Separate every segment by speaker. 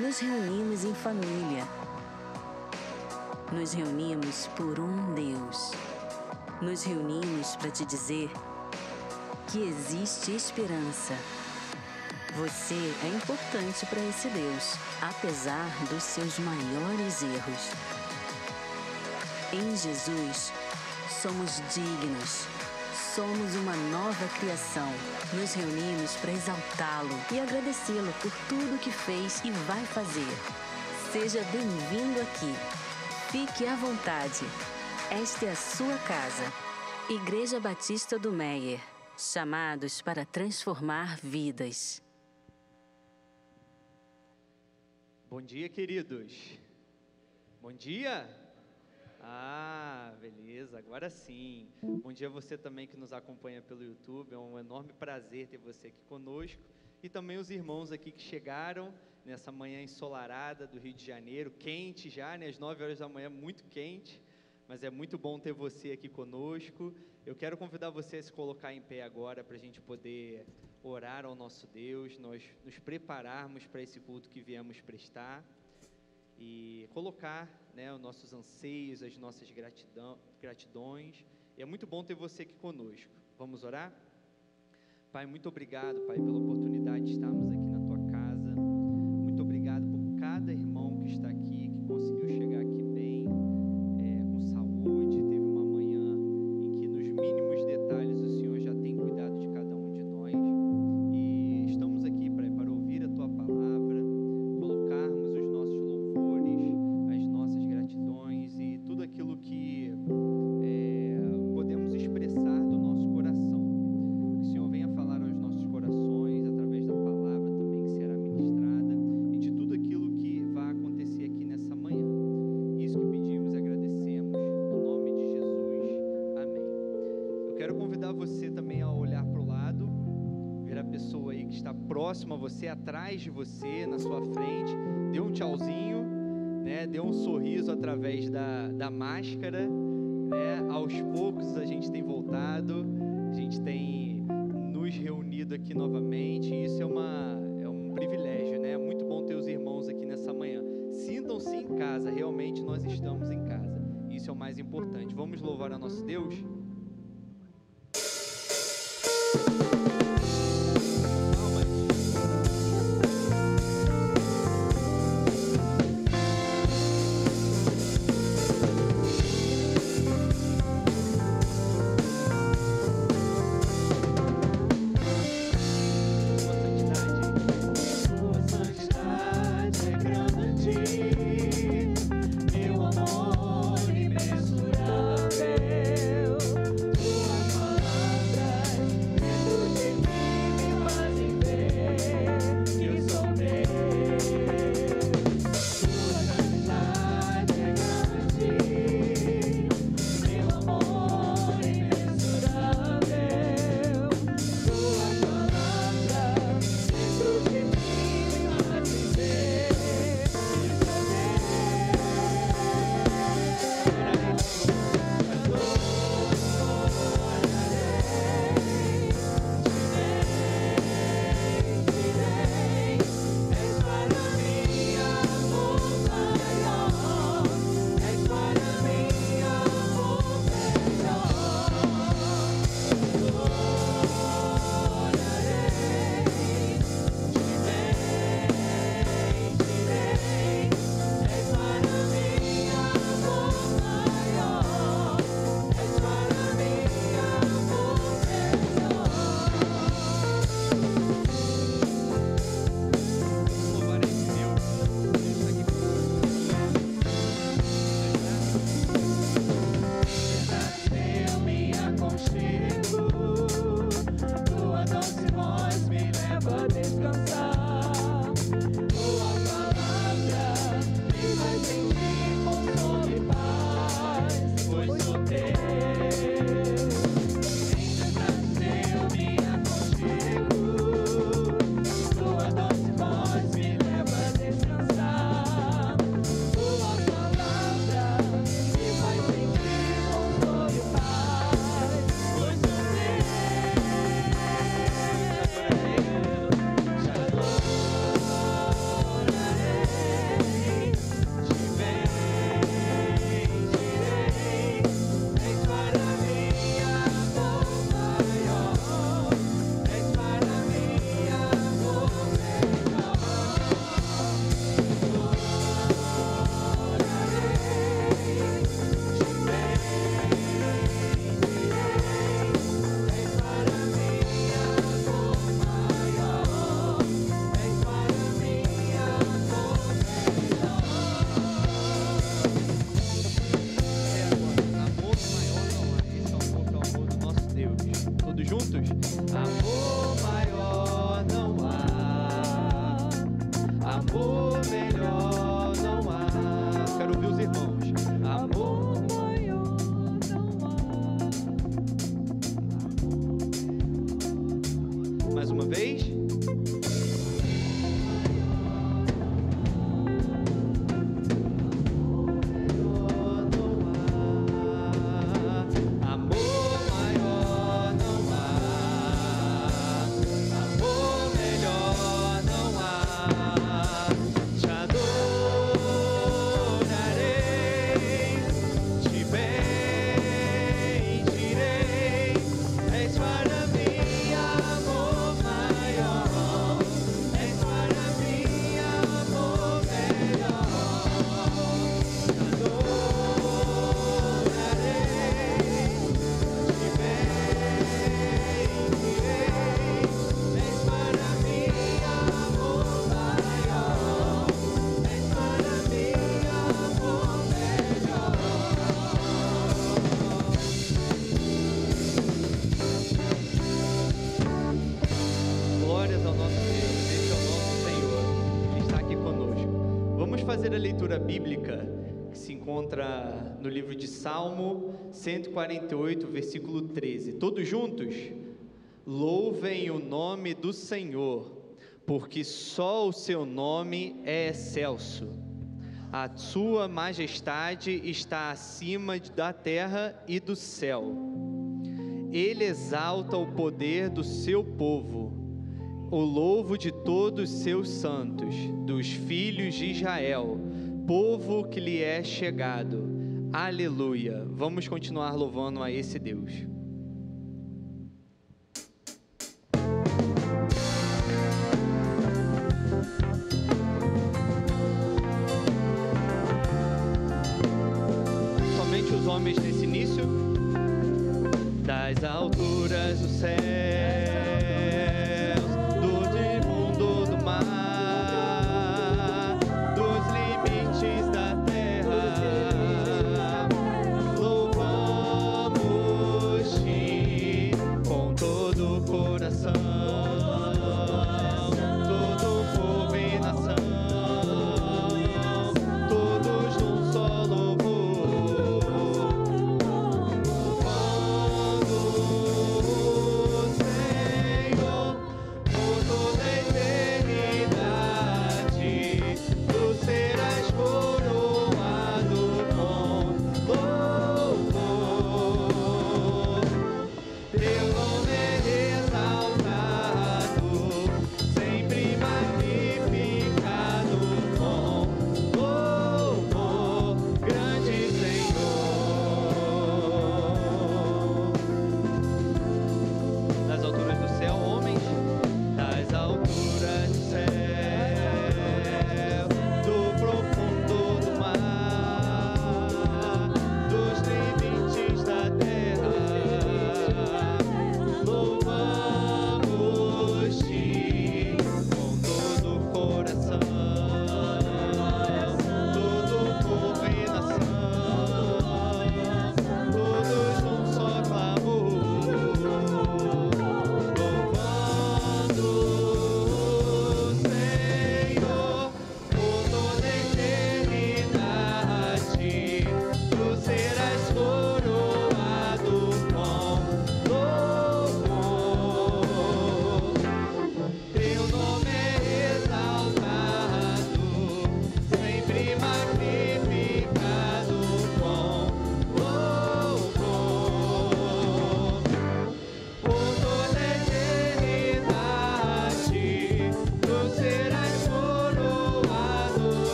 Speaker 1: Nos reunimos em família. Nos reunimos por um Deus. Nos reunimos para te dizer que existe esperança. Você é importante para esse Deus, apesar dos seus maiores erros. Em Jesus, somos dignos. Somos uma nova criação. Nos reunimos para exaltá-lo e agradecê-lo por tudo que fez e vai fazer. Seja bem-vindo aqui. Fique à vontade. Esta é a sua casa. Igreja Batista do Meier. Chamados para transformar vidas.
Speaker 2: Bom dia, queridos. Bom dia. Beleza, agora sim. Bom dia a você também que nos acompanha pelo YouTube. É um enorme prazer ter você aqui conosco. E também os irmãos aqui que chegaram nessa manhã ensolarada do Rio de Janeiro. Quente já, né? Às 9 horas da manhã, muito quente. Mas é muito bom ter você aqui conosco. Eu quero convidar você a se colocar em pé agora para a gente poder orar ao nosso Deus, nós nos prepararmos para esse culto que viemos prestar e colocar, né, os nossos anseios, as nossas gratidões. E é muito bom ter você aqui conosco. Vamos orar? Pai, muito obrigado, Pai, pela oportunidade de estarmos aqui na Tua casa. Muito obrigado por cada irmão que está aqui, que conseguiu chegar aqui bem, com saúde. Teve uma manhã em que nos mínimos detalhes o Senhor já tem cuidado de cada um de nós. E estamos aqui, Pai, para ouvir a Tua palavra, colocarmos os nossos louvores, as nossas gratidões e tudo aquilo que podemos expressar do nosso coração. Que o Senhor venha falar aos nossos corações, através da palavra também que será ministrada e de tudo aquilo que vai acontecer aqui nessa manhã. Isso que pedimos e agradecemos, no nome de Jesus. Amém. Eu quero convidar você também a olhar para o lado, ver a pessoa aí que está próxima a você, atrás de você, na sua frente. Dê um tchauzinho, né? Dê um sorriso através da máscara, né? Aos poucos a gente tem voltado, a gente tem nos reunido aqui novamente, e isso é um privilégio, né? É muito bom ter os irmãos aqui nessa manhã. Sintam-se em casa, realmente nós estamos em casa. Isso é o mais importante. Vamos louvar a nosso Deus?
Speaker 3: Meu amor imensurável.
Speaker 2: Mais uma vez. Fazer a leitura bíblica que se encontra no livro de Salmo 148, versículo 13. Todos juntos? Louvem o nome do Senhor, porque só o seu nome é excelso. A sua majestade está acima da terra e do céu. Ele exalta o poder do seu povo, o louvo de todos seus santos, dos filhos de Israel, povo que lhe é chegado. Aleluia! Vamos continuar louvando a esse Deus. Somente os homens nesse início. Das alturas do céu,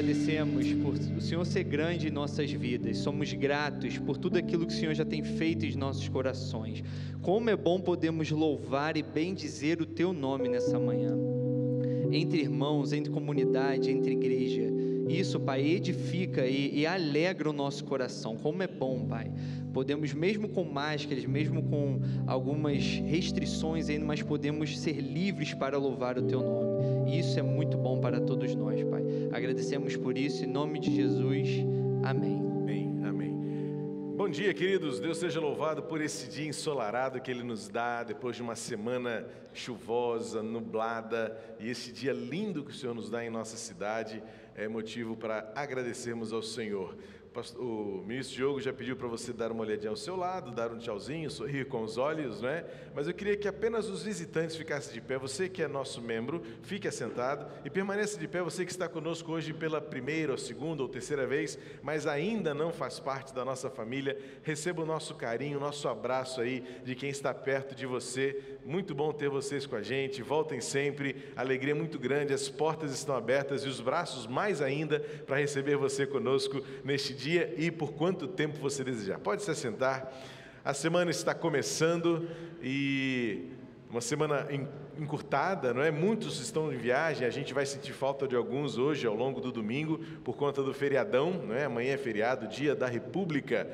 Speaker 2: agradecemos por o Senhor ser grande em nossas vidas, somos gratos por tudo aquilo que o Senhor já tem feito em nossos corações. Como é bom podermos louvar e bendizer o Teu nome nessa manhã. entre irmãos, entre comunidade, entre igreja. Isso, Pai, edifica e alegra o nosso coração. Como é bom, Pai. Podemos, mesmo com máscaras, mesmo com algumas restrições ainda, mas podemos ser livres para louvar o Teu nome. E isso é muito bom para todos nós, Pai. Agradecemos por isso, em nome de Jesus. Amém.
Speaker 3: Amém, amém. Bom dia, queridos. Deus seja louvado por esse dia ensolarado que Ele nos dá, depois de uma semana chuvosa, nublada, e esse dia lindo que o Senhor nos dá em nossa cidade é motivo para agradecermos ao Senhor. O ministro Diogo já pediu para você dar uma olhadinha ao seu lado, dar um tchauzinho, sorrir com os olhos, né? Mas eu queria que apenas os visitantes ficassem de pé. Você que é nosso membro, fique assentado e permaneça de pé. Você que está conosco hoje pela primeira, ou segunda ou terceira vez, mas ainda não faz parte da nossa família, receba o nosso carinho, o nosso abraço aí de quem está perto de você. Muito bom ter vocês com a gente. Voltem sempre, alegria muito grande. As portas estão abertas e os braços mais ainda para receber você conosco neste dia e por quanto tempo você desejar. Pode se assentar. A semana está começando e uma semana encurtada, não é? Muitos estão em viagem, a gente vai sentir falta de alguns hoje ao longo do domingo por conta do feriadão, não é? Amanhã é feriado, dia da República,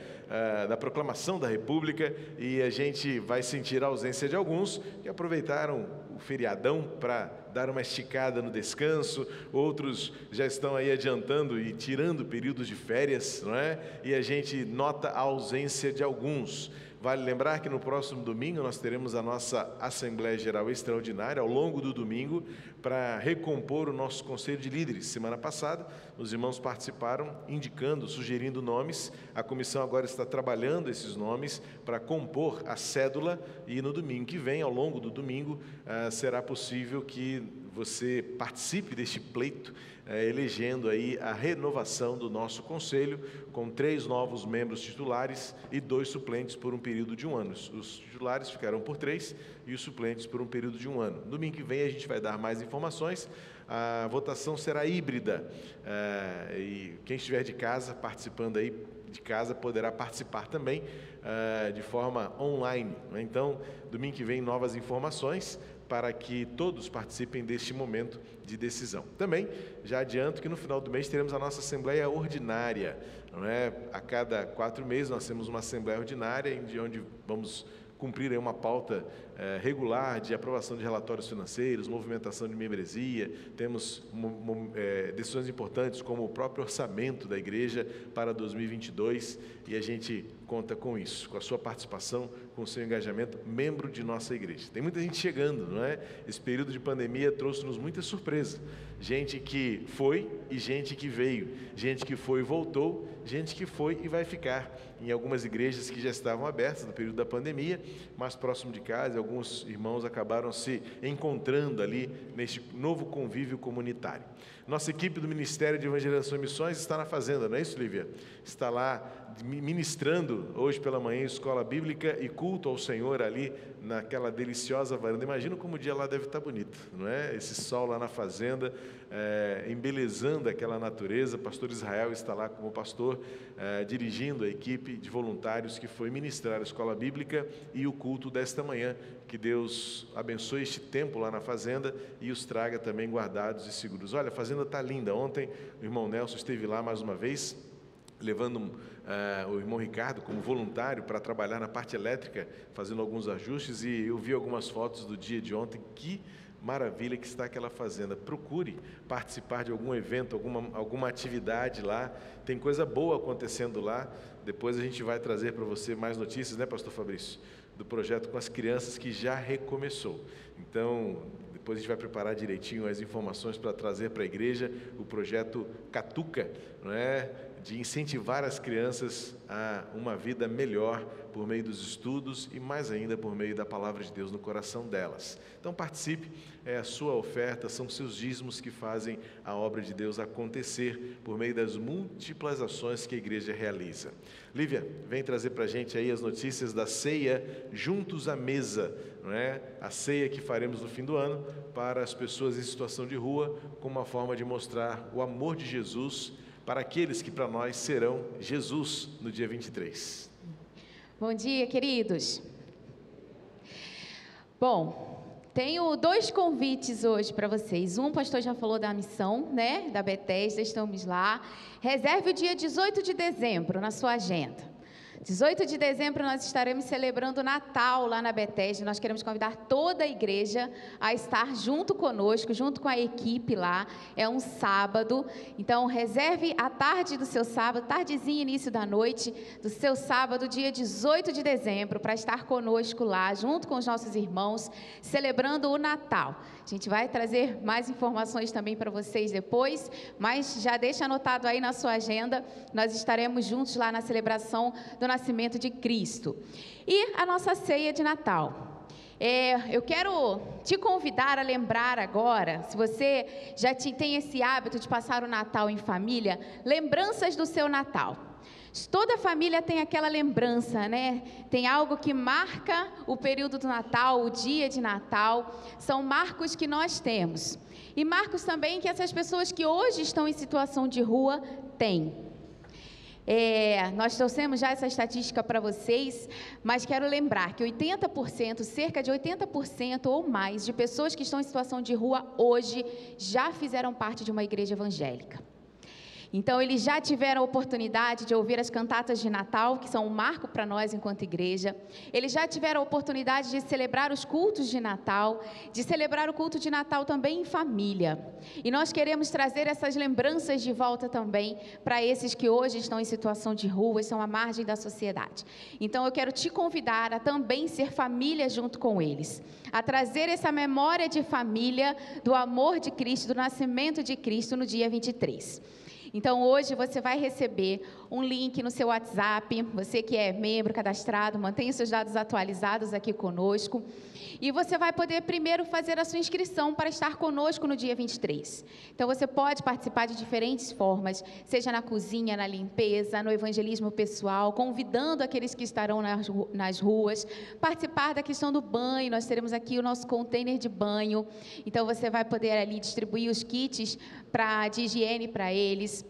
Speaker 3: da proclamação da República, e a gente vai sentir a ausência de alguns que aproveitaram o feriadão para dar uma esticada no descanso, outros já estão aí adiantando e tirando períodos de férias, não é? E a gente nota a ausência de alguns. Vale lembrar que no próximo domingo nós teremos a nossa Assembleia Geral Extraordinária ao longo do domingo para recompor o nosso Conselho de Líderes. Semana passada, os irmãos participaram indicando, sugerindo nomes. A comissão agora está trabalhando esses nomes para compor a cédula e no domingo que vem, ao longo do domingo, será possível que você participe deste pleito, elegendo aí a renovação do nosso conselho, com 3 novos membros titulares e 2 suplentes por um período de 1 ano. Os titulares ficarão por 3 e os suplentes por um período de 1 ano. Domingo que vem a gente vai dar mais informações. A votação será híbrida, e quem estiver de casa, participando aí de casa, poderá participar também de forma online. Então, domingo que vem, novas informações para que todos participem deste momento de decisão. Também, já adianto que no final do mês teremos a nossa Assembleia Ordinária, não é? A cada 4 meses nós temos uma Assembleia Ordinária, onde vamos cumprir aí uma pauta regular de aprovação de relatórios financeiros, movimentação de membresia, temos decisões importantes como o próprio orçamento da igreja para 2022 e a gente conta com isso, com a sua participação, com o seu engajamento, membro de nossa igreja. Tem muita gente chegando, não é? Esse período de pandemia trouxe-nos muita surpresa. Gente que foi e gente que veio, gente que foi e voltou, gente que foi e vai ficar em algumas igrejas que já estavam abertas no período da pandemia, mas próximo de casa, alguns irmãos acabaram se encontrando ali neste novo convívio comunitário. Nossa equipe do Ministério de Evangelização e Missões está na fazenda, não é isso, Lívia? Está lá ministrando hoje pela manhã escola bíblica e culto ao Senhor ali naquela deliciosa varanda. Imagina como o dia lá deve estar bonito, não é? Esse sol lá na fazenda, embelezando aquela natureza. Pastor Israel está lá como pastor, dirigindo a equipe de voluntários que foi ministrar a escola bíblica e o culto desta manhã. Que Deus abençoe este tempo lá na fazenda e os traga também guardados e seguros. Olha, a fazenda está linda. Ontem o irmão Nelson esteve lá mais uma vez, levando o irmão Ricardo como voluntário para trabalhar na parte elétrica, fazendo alguns ajustes, e eu vi algumas fotos do dia de ontem. Que maravilha que está aquela fazenda. Procure participar de algum evento, alguma atividade lá. Tem coisa boa acontecendo lá. Depois a gente vai trazer para você mais notícias, né, pastor Fabrício? Do projeto com as crianças que já recomeçou. Então, depois a gente vai preparar direitinho as informações para trazer para a igreja o projeto Catuca, não é? De incentivar as crianças a uma vida melhor por meio dos estudos e mais ainda por meio da palavra de Deus no coração delas. Então participe, é a sua oferta, são seus dízimos que fazem a obra de Deus acontecer por meio das múltiplas ações que a igreja realiza. Lívia, vem trazer para a gente aí as notícias da ceia Juntos à Mesa, não é? A ceia que faremos no fim do ano para as pessoas em situação de rua, como uma forma de mostrar o amor de Jesus para aqueles que para nós serão Jesus no dia 23.
Speaker 4: Bom dia, queridos. Bom, Tenho 2 convites hoje para vocês. Um, o pastor já falou da missão, né, da Bethesda, estamos lá. Reserve o dia 18 de dezembro na sua agenda. 18 de dezembro nós estaremos celebrando o Natal lá na Bethesda. Nós queremos convidar toda a igreja a estar junto conosco, junto com a equipe lá. É um sábado, então reserve a tarde do seu sábado, tardezinha, início da noite do seu sábado, dia 18 de dezembro, para estar conosco lá, junto com os nossos irmãos, celebrando o Natal. A gente vai trazer mais informações também para vocês depois, mas já deixa anotado aí na sua agenda, nós estaremos juntos lá na celebração do nascimento de Cristo. E a nossa ceia de Natal. Eu quero te convidar a lembrar agora, se você já tem esse hábito de passar o Natal em família, lembranças do seu Natal. Toda família tem aquela lembrança, né? Tem algo que marca o período do Natal, o dia de Natal. São marcos que nós temos. E marcos também que essas pessoas que hoje estão em situação de rua têm. Nós trouxemos já essa estatística para vocês, mas quero lembrar que 80%, cerca de 80% ou mais de pessoas que estão em situação de rua hoje já fizeram parte de uma igreja evangélica. Então, eles já tiveram a oportunidade de ouvir as cantatas de Natal, que são um marco para nós enquanto igreja. Eles já tiveram a oportunidade de celebrar os cultos de Natal, de celebrar o culto de Natal também em família. E nós queremos trazer essas lembranças de volta também para esses que hoje estão em situação de rua, são à margem da sociedade. Então, eu quero te convidar a também ser família junto com eles, a trazer essa memória de família, do amor de Cristo, do nascimento de Cristo no dia 23. Então, hoje você vai receber um link no seu WhatsApp, você que é membro cadastrado, mantenha seus dados atualizados aqui conosco, e você vai poder primeiro fazer a sua inscrição para estar conosco no dia 23. Então, você pode participar de diferentes formas, seja na cozinha, na limpeza, no evangelismo pessoal, convidando aqueles que estarão nas ruas, participar da questão do banho. Nós teremos aqui o nosso container de banho, então você vai poder ali distribuir os kits de higiene para eles.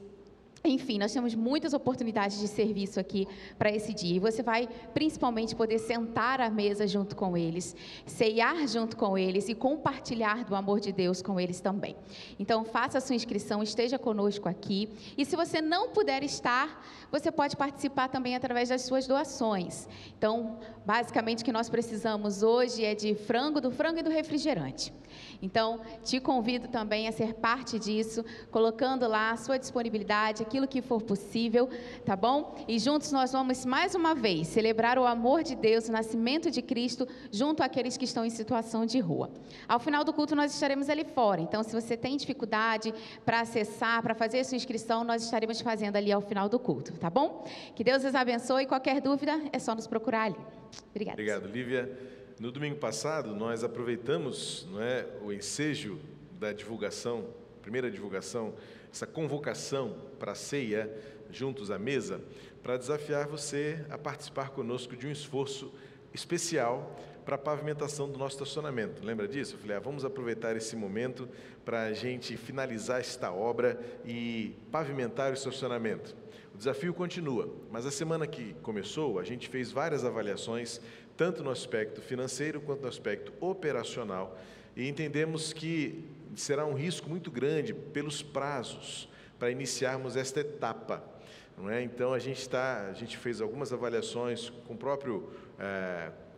Speaker 4: Enfim, nós temos muitas oportunidades de serviço aqui para esse dia. E você vai principalmente poder sentar à mesa junto com eles, ceiar junto com eles e compartilhar do amor de Deus com eles também. Então, faça a sua inscrição, esteja conosco aqui. E se você não puder estar, você pode participar também através das suas doações. Então, basicamente o que nós precisamos hoje é de do frango e do refrigerante. Então, te convido também a ser parte disso, colocando lá a sua disponibilidade, aquilo que for possível, tá bom? E juntos nós vamos, mais uma vez, celebrar o amor de Deus, o nascimento de Cristo, junto àqueles que estão em situação de rua. Ao final do culto, nós estaremos ali fora. Então, se você tem dificuldade para acessar, para fazer a sua inscrição, nós estaremos fazendo ali ao final do culto, tá bom? Que Deus os abençoe. Qualquer dúvida, é só nos procurar ali. Obrigada.
Speaker 3: Obrigado, Lívia. No domingo passado, nós aproveitamos, o ensejo da divulgação, primeira divulgação, essa convocação para a ceia, juntos à mesa, para desafiar você a participar conosco de um esforço especial para a pavimentação do nosso estacionamento. Lembra disso? Eu falei, vamos aproveitar esse momento para a gente finalizar esta obra e pavimentar o estacionamento. O desafio continua, mas a semana que começou, a gente fez várias avaliações, tanto no aspecto financeiro quanto no aspecto operacional, e entendemos que será um risco muito grande pelos prazos para iniciarmos esta etapa, não é? Então a gente fez algumas avaliações com o próprio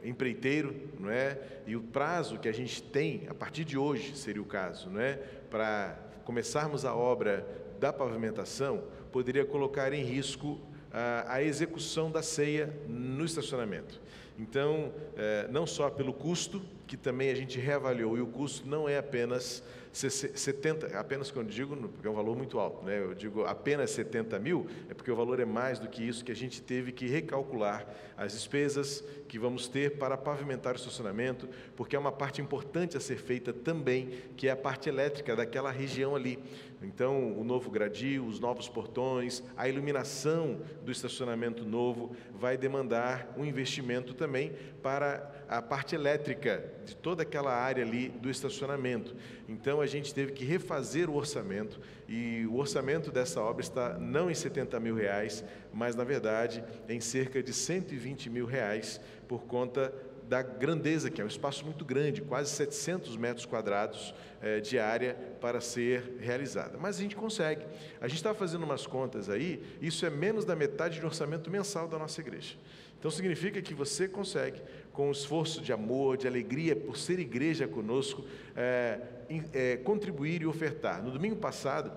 Speaker 3: empreiteiro, não é? E o prazo que a gente tem, a partir de hoje seria o caso, não é? Para começarmos a obra da pavimentação, poderia colocar em risco a execução da ceia no estacionamento. Então, não só pelo custo, que também a gente reavaliou, e o custo não é apenas 70, apenas quando eu digo, porque é um valor muito alto, né? Eu digo apenas 70 mil, é porque o valor é mais do que isso, que a gente teve que recalcular as despesas que vamos ter para pavimentar o estacionamento, porque é uma parte importante a ser feita também, que é a parte elétrica daquela região ali. Então, o novo gradil, os novos portões, a iluminação do estacionamento novo vai demandar um investimento também para a parte elétrica de toda aquela área ali do estacionamento. Então, a gente teve que refazer o orçamento, e o orçamento dessa obra está não em 70 mil reais, mas, na verdade, em cerca de 120 mil reais, por conta da grandeza, que é um espaço muito grande, quase 700 metros quadrados de área para ser realizada. Mas a gente consegue. A gente está fazendo umas contas aí, isso é menos da metade do orçamento mensal da nossa igreja. Então significa que você consegue, com um esforço de amor, de alegria por ser igreja conosco, contribuir e ofertar. No domingo passado,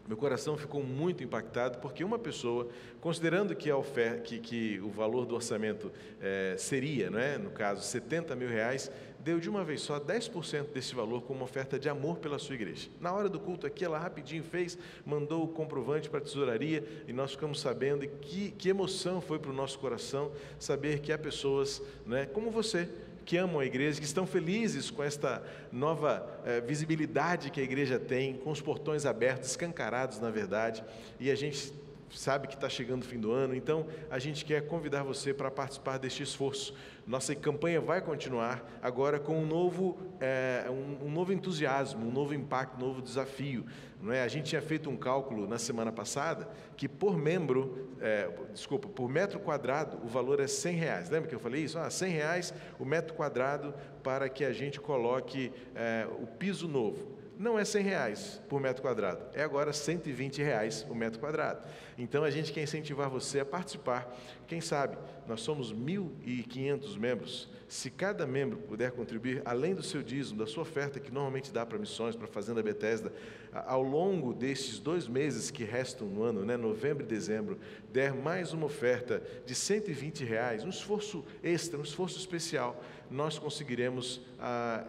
Speaker 3: meu coração ficou muito impactado, porque uma pessoa, considerando que que o valor do orçamento seria, não é, no caso, R$70 mil, deu de uma vez só 10% desse valor como oferta de amor pela sua igreja. Na hora do culto aqui, ela rapidinho fez, mandou o comprovante para a tesouraria, e nós ficamos sabendo, e que emoção foi para o nosso coração saber que há pessoas, né, como você, que amam a igreja, que estão felizes com esta nova visibilidade que a igreja tem, com os portões abertos, escancarados na verdade, e a gente sabe que está chegando o fim do ano, então a gente quer convidar você para participar deste esforço. Nossa campanha vai continuar agora com um novo entusiasmo, um novo impacto, um novo desafio. Não é? A gente tinha feito um cálculo na semana passada que por metro quadrado o valor é R$100. Lembra que eu falei isso? R$100 o metro quadrado para que a gente coloque o piso novo. Não é R$100 por metro quadrado, é agora R$120 o metro quadrado. Então a gente quer incentivar você a participar. Quem sabe, nós somos 1.500 membros. Se cada membro puder contribuir, além do seu dízimo, da sua oferta que normalmente dá para missões, para a Fazenda Bethesda, ao longo desses 2 meses que restam no ano, né, novembro e dezembro, der mais uma oferta de R$120, um esforço extra, um esforço especial, nós conseguiremos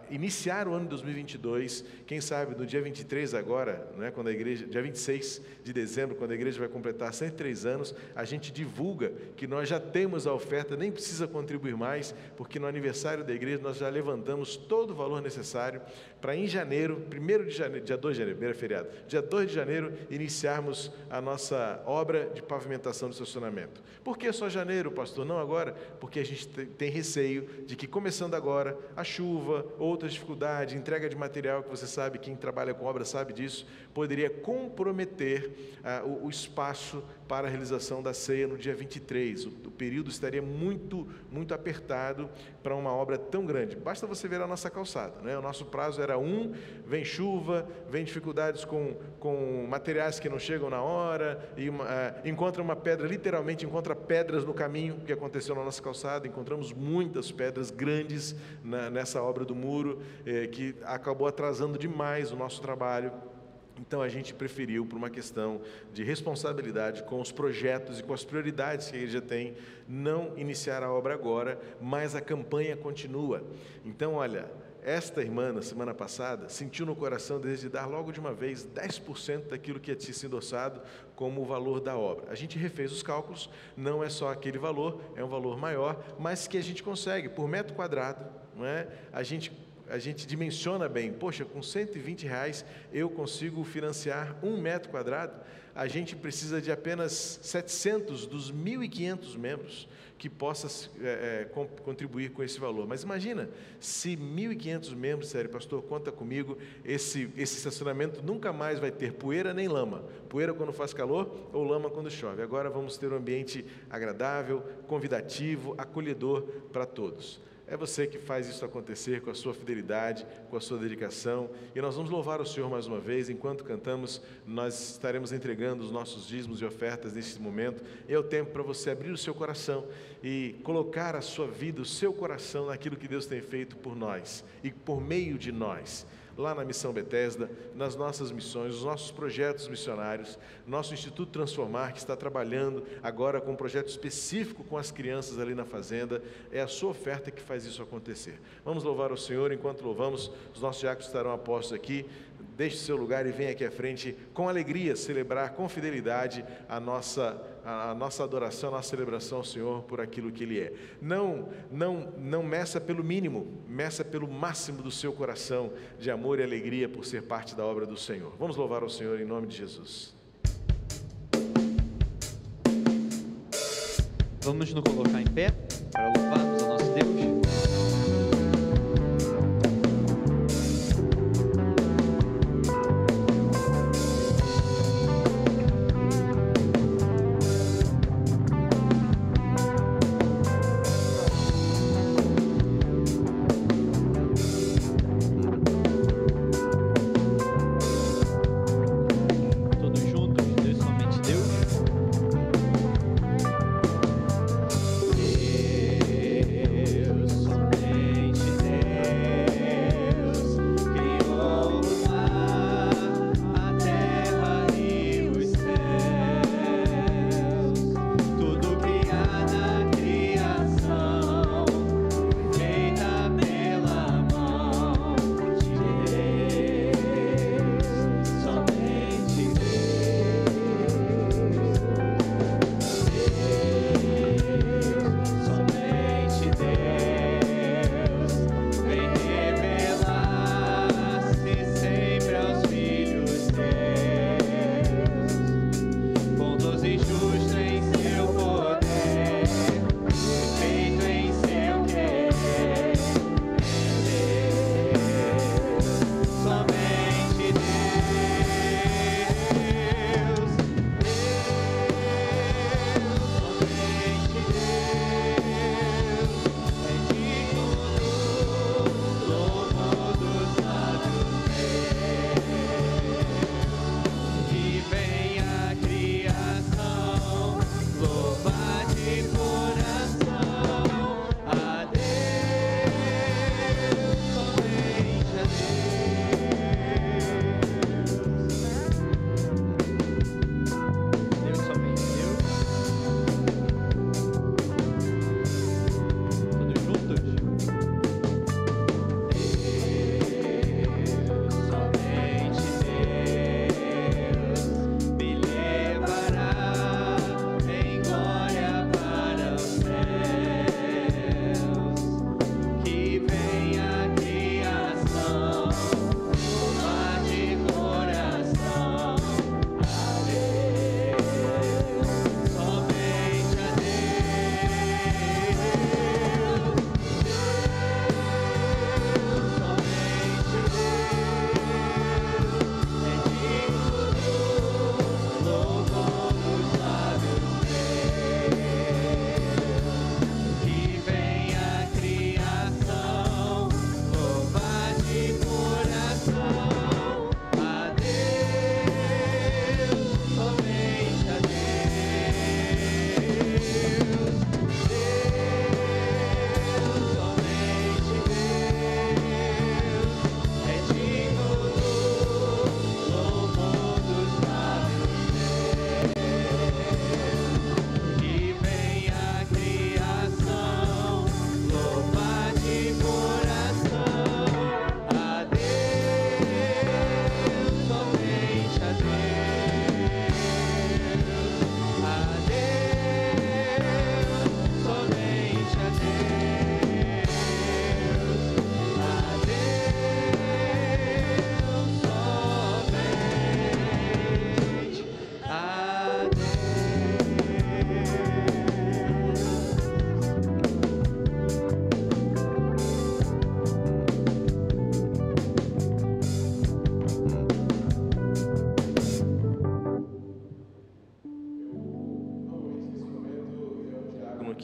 Speaker 3: iniciar o ano de 2022, quem sabe no dia 23 agora, né, quando a igreja, dia 26 de dezembro, quando a igreja vai completar 103 anos, a gente divulga que nós já temos a oferta, nem precisa contribuir mais, porque no aniversário da igreja nós já levantamos todo o valor necessário para em janeiro, 1º de janeiro, dia 2 de janeiro, primeiro feriado, dia 2 de janeiro, iniciarmos a nossa obra de pavimentação do estacionamento. Por que só janeiro, pastor? Não agora, porque a gente tem receio de que começando agora, a chuva, outras dificuldades, entrega de material, que você sabe, quem trabalha com obra sabe disso, poderia comprometer o espaço para a realização da ceia no dia 23. O período estaria muito, muito apertado para uma obra tão grande. Basta você ver a nossa calçada, né? O nosso prazo era vem chuva, vem dificuldades com materiais que não chegam na hora, e encontra uma pedra, literalmente encontra pedras no caminho, que aconteceu na nossa calçada, encontramos muitas pedras grandes nessa obra do muro, que acabou atrasando demais o nosso trabalho. Então a gente preferiu, por uma questão de responsabilidade com os projetos e com as prioridades que a igreja tem, não iniciar a obra agora, mas a campanha continua. Então olha, esta irmã, na semana passada, sentiu no coração o desejo de dar logo de uma vez 10% daquilo que tinha sido orçado como o valor da obra. A gente refez os cálculos, não é só aquele valor, é um valor maior, mas que a gente consegue, por metro quadrado, não é? A gente dimensiona bem, poxa, com R$120 eu consigo financiar 1 metro quadrado, a gente precisa de apenas 700 dos 1.500 membros que possam contribuir com esse valor. Mas imagina, se 1.500 membros disserem, pastor, conta comigo, esse estacionamento nunca mais vai ter poeira nem lama. Poeira quando faz calor ou lama quando chove. Agora vamos ter um ambiente agradável, convidativo, acolhedor para todos. É você que faz isso acontecer com a sua fidelidade, com a sua dedicação. E nós vamos louvar o Senhor mais uma vez. Enquanto cantamos, nós estaremos entregando os nossos dízimos e ofertas nesse momento. É o tempo para você abrir o seu coração e colocar a sua vida, o seu coração naquilo que Deus tem feito por nós e por meio de nós. Lá na Missão Bethesda, nas nossas missões, os nossos projetos missionários, nosso Instituto Transformar, que está trabalhando agora com um projeto específico com as crianças ali na fazenda, é a sua oferta que faz isso acontecer. Vamos louvar o Senhor. Enquanto louvamos, os nossos diáconos estarão apostos aqui. Deixe seu lugar e venha aqui à frente com alegria celebrar com fidelidade a nossa adoração, a nossa celebração ao Senhor por aquilo que Ele é. Não meça pelo mínimo, meça pelo máximo do seu coração de amor e alegria por ser parte da obra do Senhor. Vamos louvar ao Senhor em nome de Jesus.
Speaker 2: Vamos nos colocar em pé para louvarmos ao nosso Deus.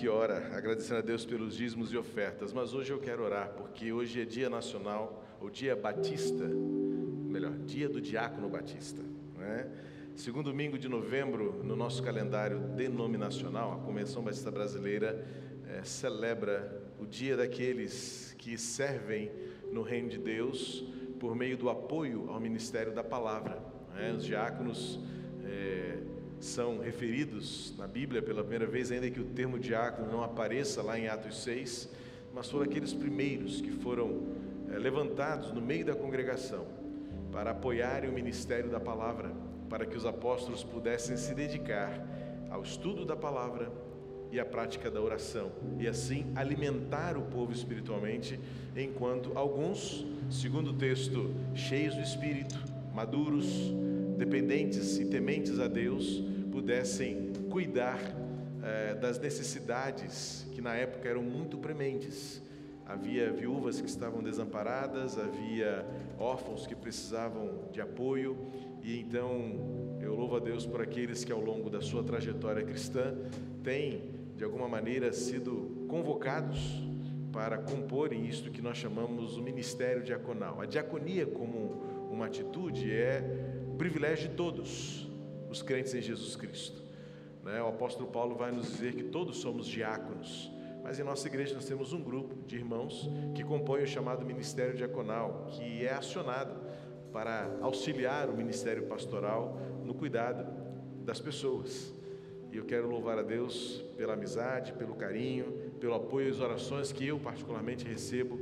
Speaker 3: que ora, agradecendo a Deus pelos dízimos e ofertas, mas hoje eu quero orar, porque hoje é dia nacional, ou dia batista, melhor, dia do diácono batista, né? Segundo domingo de novembro, no nosso calendário denominacional, a Convenção Batista Brasileira celebra o dia daqueles que servem no reino de Deus por meio do apoio ao ministério da palavra, né? Os diáconos são referidos na Bíblia pela primeira vez, ainda que o termo diácono não apareça lá em Atos 6, mas foram aqueles primeiros que foram levantados no meio da congregação para apoiarem o ministério da palavra, para que os apóstolos pudessem se dedicar ao estudo da palavra e à prática da oração, e assim alimentar o povo espiritualmente, enquanto alguns, segundo o texto, cheios do Espírito, maduros, dependentes e tementes a Deus, pudessem cuidar das necessidades que na época eram muito prementes. Havia viúvas que estavam desamparadas, havia órfãos que precisavam de apoio, e então eu louvo a Deus por aqueles que ao longo da sua trajetória cristã têm, de alguma maneira, sido convocados para comporem isto que nós chamamos o ministério diaconal. A diaconia, como uma atitude, é o privilégio de todos os crentes em Jesus Cristo, né? O apóstolo Paulo vai nos dizer que todos somos diáconos, mas em nossa igreja nós temos um grupo de irmãos que compõem o chamado ministério diaconal, que é acionado para auxiliar o ministério pastoral no cuidado das pessoas. E eu quero louvar a Deus pela amizade, pelo carinho, pelo apoio às orações que eu particularmente recebo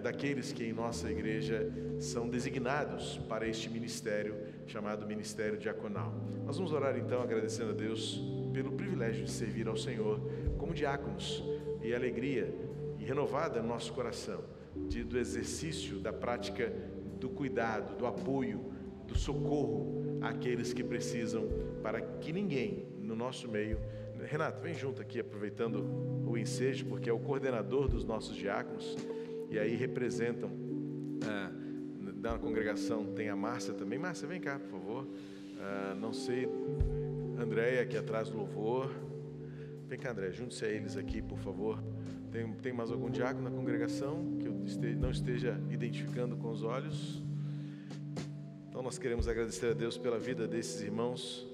Speaker 3: daqueles que em nossa igreja são designados para este ministério chamado ministério diaconal. Nós vamos orar então agradecendo a Deus pelo privilégio de servir ao Senhor como diáconos, e alegria e renovada no nosso coração do exercício da prática do cuidado, do apoio, do socorro àqueles que precisam, para que ninguém no nosso meio... Renato, vem junto aqui, aproveitando o ensejo, porque é o coordenador dos nossos diáconos, e aí representam da congregação, tem a Márcia também. Márcia, vem cá, por favor. Não sei, Andréia aqui atrás do louvor. Vem cá, André, junte-se a eles aqui, por favor. Tem mais algum diácono na congregação que eu não esteja identificando com os olhos? Então nós queremos agradecer a Deus pela vida desses irmãos.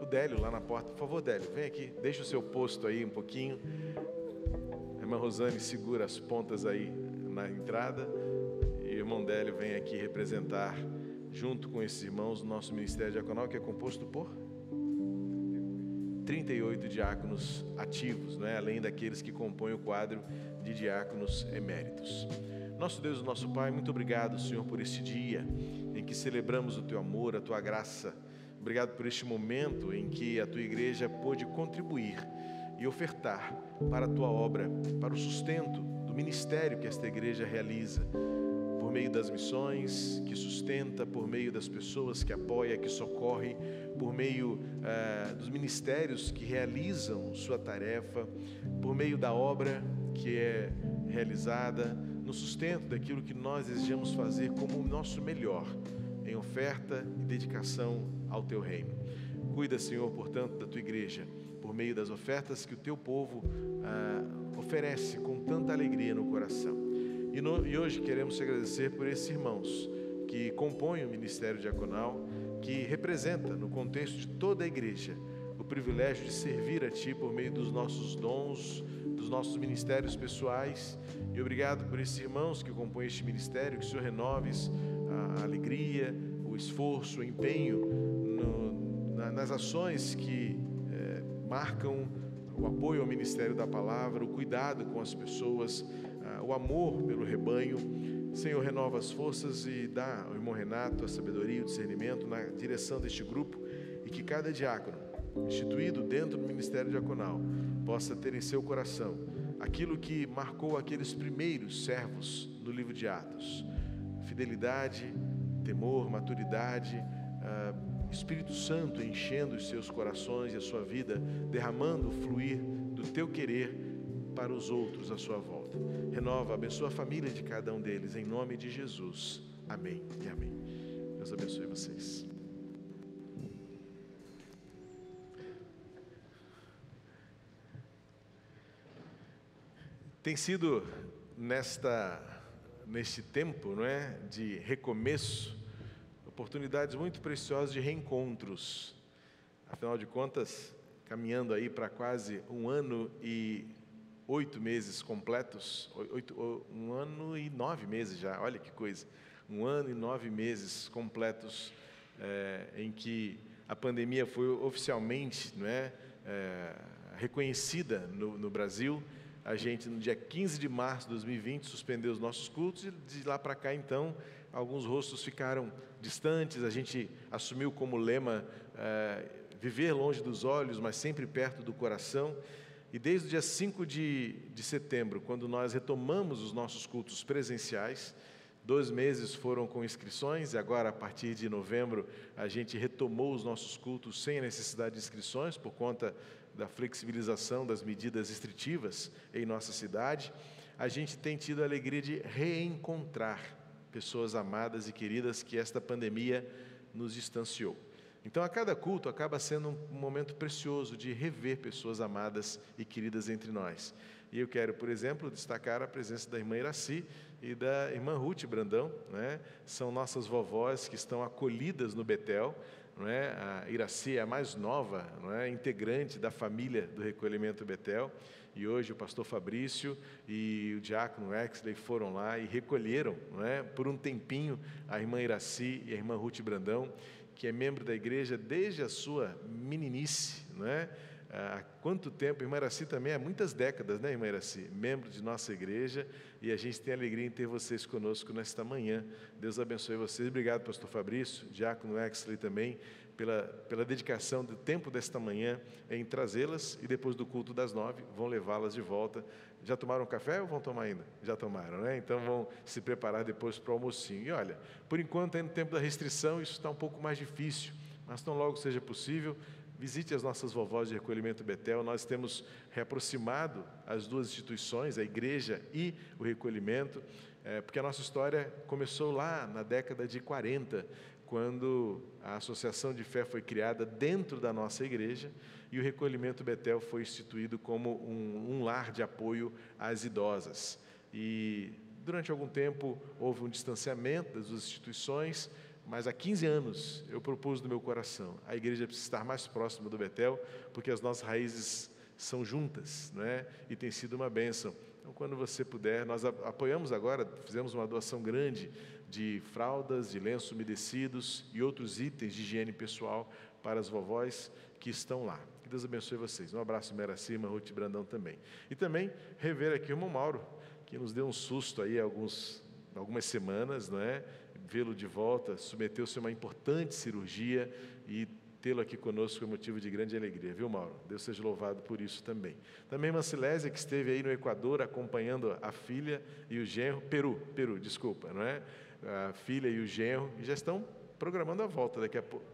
Speaker 3: O Délio lá na porta, por favor, Délio, vem aqui, deixa o seu posto aí um pouquinho. A irmã Rosane segura as pontas aí na entrada, e o irmão Délio vem aqui representar, junto com esses irmãos, o nosso ministério diaconal, que é composto por 38 diáconos ativos, né? Além daqueles que compõem o quadro de diáconos eméritos. Nosso Deus e nosso Pai, muito obrigado, Senhor, por este dia em que celebramos o Teu amor, a Tua graça. Obrigado por este momento em que a Tua igreja pôde contribuir e ofertar para a Tua obra, para o sustento do ministério que esta igreja realiza, por meio das missões que sustenta, por meio das pessoas que apoia, que socorre, por meio dos ministérios que realizam sua tarefa, por meio da obra que é realizada, no sustento daquilo que nós desejamos fazer como o nosso melhor, em oferta e dedicação ao Teu reino. Cuida, Senhor, portanto, da Tua igreja, por meio das ofertas que o Teu povo oferece com tanta alegria no coração. E hoje queremos te agradecer por esses irmãos que compõem o ministério diaconal, que representa, no contexto de toda a igreja, o privilégio de servir a Ti por meio dos nossos dons, dos nossos ministérios pessoais. E obrigado por esses irmãos que compõem este ministério, que o Senhor renoves a alegria, o esforço, o empenho nas ações que marcam o apoio ao ministério da palavra, o cuidado com as pessoas, o amor pelo rebanho. Senhor, renova as forças e dá ao irmão Renato a sabedoria e o discernimento na direção deste grupo, e que cada diácono instituído dentro do ministério diaconal possa ter em seu coração aquilo que marcou aqueles primeiros servos no livro de Atos: fidelidade, temor, maturidade, Espírito Santo enchendo os seus corações e a sua vida, derramando o fluir do Teu querer para os outros à sua volta. Renova, abençoa a família de cada um deles, em nome de Jesus. Amém e amém. Deus abençoe vocês. Tem sido neste tempo, não é, de recomeço, oportunidades muito preciosas de reencontros. Afinal de contas, caminhando aí para quase 1 ano e 8 meses completos, 1 ano e 9 meses já, olha que coisa, 1 ano e 9 meses completos em que a pandemia foi oficialmente, não é, reconhecida no Brasil. A gente, no dia 15 de março de 2020, suspendeu os nossos cultos e de lá para cá, então, alguns rostos ficaram distantes. A gente assumiu como lema viver longe dos olhos, mas sempre perto do coração. E desde o dia 5 de setembro, quando nós retomamos os nossos cultos presenciais, 2 meses foram com inscrições, e agora, a partir de novembro, a gente retomou os nossos cultos sem a necessidade de inscrições, por conta da flexibilização das medidas restritivas em nossa cidade. A gente tem tido a alegria de reencontrar pessoas amadas e queridas que esta pandemia nos distanciou. Então, a cada culto acaba sendo um momento precioso de rever pessoas amadas e queridas entre nós. E eu quero, por exemplo, destacar a presença da irmã Iraci e da irmã Ruth Brandão, né? São nossas vovós que estão acolhidas no Betel, não é? A Iraci é a mais nova, não é, integrante da família do Recolhimento Betel, e hoje o pastor Fabrício e o diácono Exley foram lá e recolheram, não é, por um tempinho, a irmã Iraci e a irmã Ruth Brandão, que é membro da igreja desde a sua meninice, não é? Há quanto tempo? A irmã Iraci também, há muitas décadas, né, irmã Iraci? Membro de nossa igreja, e a gente tem alegria em ter vocês conosco nesta manhã. Deus abençoe vocês. Obrigado, pastor Fabrício, diácono Exley também, pela dedicação do tempo desta manhã em trazê-las, e depois do culto das 9, vão levá-las de volta. Já tomaram café ou vão tomar ainda? Já tomaram, né? Então vão se preparar depois para o almocinho. E olha, por enquanto, aí no tempo da restrição, isso está um pouco mais difícil, mas tão logo seja possível, visite as nossas vovós de Recolhimento Betel. Nós temos reaproximado as duas instituições, a igreja e o recolhimento, porque a nossa história começou lá na década de 40, quando a Associação de Fé foi criada dentro da nossa igreja e o Recolhimento Betel foi instituído como um lar de apoio às idosas. E durante algum tempo houve um distanciamento das duas instituições, mas há 15 anos eu propus no meu coração, a igreja precisa estar mais próxima do Betel, porque as nossas raízes são juntas, não é? E tem sido uma bênção. Então, quando você puder, nós apoiamos agora, fizemos uma doação grande de fraldas, de lenços umedecidos e outros itens de higiene pessoal para as vovós que estão lá. Que Deus abençoe vocês. Um abraço, Meraci, irmã Ruth Brandão também. E também rever aqui o irmão Mauro, que nos deu um susto aí algumas semanas, não é? Vê-lo de volta, submeteu-se a uma importante cirurgia, e tê-lo aqui conosco é motivo de grande alegria, viu, Mauro? Deus seja louvado por isso também. Também a irmã Silésia, que esteve aí no Equador acompanhando a filha e o genro, Peru, desculpa, não é? A filha e o genro, e já estão programando a volta daqui a pouco.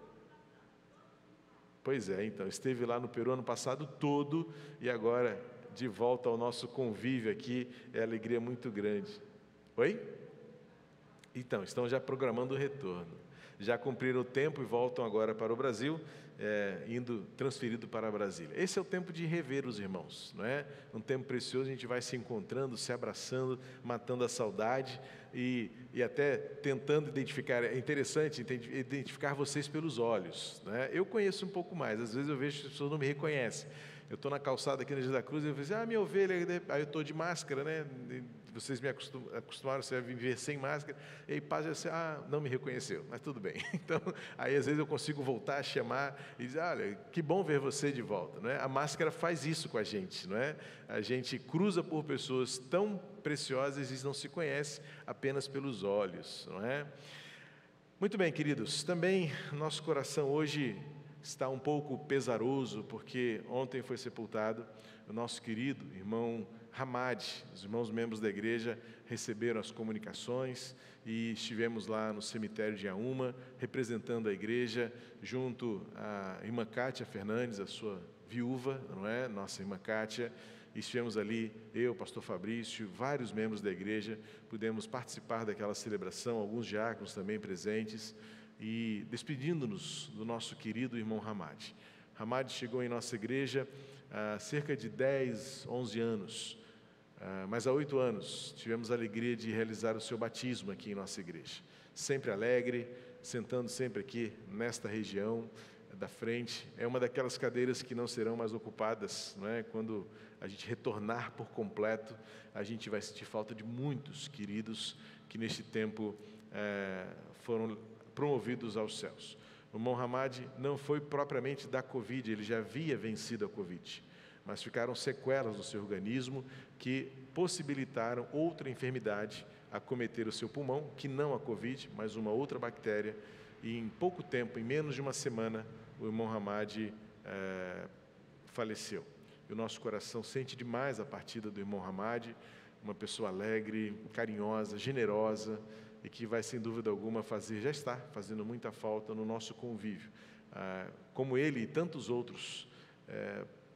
Speaker 3: Pois é, então, esteve lá no Peru ano passado todo, e agora de volta ao nosso convívio aqui, é alegria muito grande. Oi? Então, estão já programando o retorno. Já cumpriram o tempo e voltam agora para o Brasil, transferido para Brasília. Esse é o tempo de rever os irmãos, não é? Um tempo precioso, a gente vai se encontrando, se abraçando, matando a saudade e até tentando identificar. É interessante identificar vocês pelos olhos, né? Eu conheço um pouco mais, às vezes eu vejo que as pessoas não me reconhecem. Eu estou na calçada aqui na Gira da Cruz e eu falo assim, minha ovelha, aí eu estou de máscara, né? Vocês me acostumaram a viver sem máscara, e aí passa assim, não me reconheceu, mas tudo bem. Então, aí às vezes eu consigo voltar a chamar e dizer, olha, que bom ver você de volta, não é? A máscara faz isso com a gente, não é? A gente cruza por pessoas tão preciosas e não se conhece apenas pelos olhos, não é? Muito bem, queridos, também nosso coração hoje está um pouco pesaroso, porque ontem foi sepultado o nosso querido irmão Hamad. Os irmãos membros da igreja receberam as comunicações e estivemos lá no cemitério de Iaúma, representando a igreja, junto à irmã Kátia Fernandes, a sua viúva, não é? Nossa irmã Kátia. Estivemos ali, eu, pastor Fabrício, vários membros da igreja, pudemos participar daquela celebração, alguns diáconos também presentes, e despedindo-nos do nosso querido irmão Hamad. Hamad chegou em nossa igreja há cerca de 10, 11 anos. Mas há 8 anos tivemos a alegria de realizar o seu batismo aqui em nossa igreja. Sempre alegre, sentando sempre aqui nesta região da frente. É uma daquelas cadeiras que não serão mais ocupadas, não é? Quando a gente retornar por completo, a gente vai sentir falta de muitos queridos que neste tempo foram promovidos aos céus. O irmão Hamad não foi propriamente da Covid, ele já havia vencido a Covid, mas ficaram sequelas no seu organismo que possibilitaram outra enfermidade acometer o seu pulmão, que não a Covid, mas uma outra bactéria, e em pouco tempo, em menos de uma semana, o irmão Hamad faleceu. E o nosso coração sente demais a partida do irmão Hamad, uma pessoa alegre, carinhosa, generosa, e que vai, sem dúvida alguma, já está fazendo muita falta no nosso convívio. Como ele e tantos outros,